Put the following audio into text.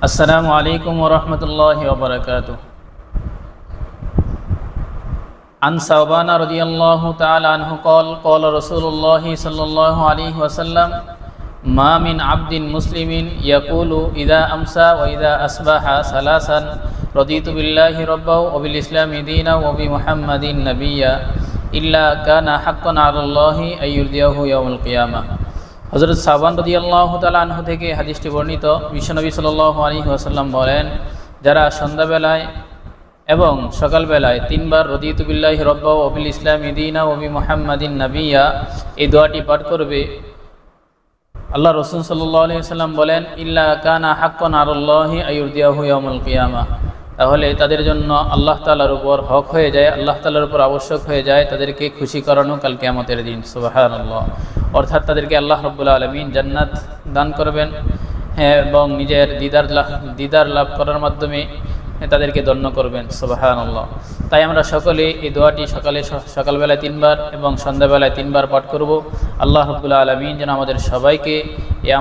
আসসালামু আলাইকুম ওয়া রাহমাতুল্লাহি ওয়া বারাকাতুহু। আন সাওবানা রাদিয়াল্লাহু তাআলা আনহু ক্বালা রাসূলুল্লাহি সাল্লাল্লাহু আলাইহি ওয়াসাল্লাম মা মিন আবদিন মুসলিমিন ইয়াকুলু ইযা আমসা ওয়া ইযা আসবাহা সালাসান রাদিতু বিল্লাহি রাব্বাও ওয়া বিল ইসলামি দীনা ওয়া বি মুহাম্মাদিন নাবিয়্যা ইল্লা কানা হাক্কান আলাল্লাহি আইয়ুরদিয়াহু ইয়াউমুল কিয়ামাহ। হযরত সাওবান রাদিয়াল্লাহু তাআলা আনহু থেকে হাদিসটি বর্ণিত। বিশ্বনবী সাল্লাল্লাহু আলাইহি ওয়াসাল্লাম বলেন, যারা সন্ধ্যাবেলায় এবং সকালবেলায় তিনবার রদিতু বিল্লাহি রাব্বা ওয়া বিল ইসলামি দীনা ওয়া বি মুহাম্মাদিন নাবিয়্যা এই দোয়াটি পাঠ করবে, আল্লাহ রাসূল সাল্লাল্লাহু আলাইহি ওয়াসাল্লাম বলেন, ইল্লা কানা হাক্কান আলাল্লাহি আইয়ুরদিয়াহু ইয়াউমুল কিয়ামাহ, তাহলে তাদের জন্য আল্লাহ তাআলার উপর হক হয়ে যায়, আল্লাহ তাআলার উপর আবশ্যক হয়ে যায় তাদেরকে খুশি করানো কাল কিয়ামতের দিন। সুবহানাল্লাহ। অর্থাৎ তাদেরকে আল্লাহ রাব্বুল আলামিন জান্নাত দান করবেন এবং নিজের দিদার লাভ করার মাধ্যমে তাদেরকে ধন্য করবেন। সুবহানাল্লাহ। তাই আমরা সকলে এই দোয়াটি সকালবেলায় তিনবার এবং সন্ধ্যাবেলায় তিনবার পাঠ করব। আল্লাহ রাব্বুল আলামিন যেন আমাদের সবাইকে এই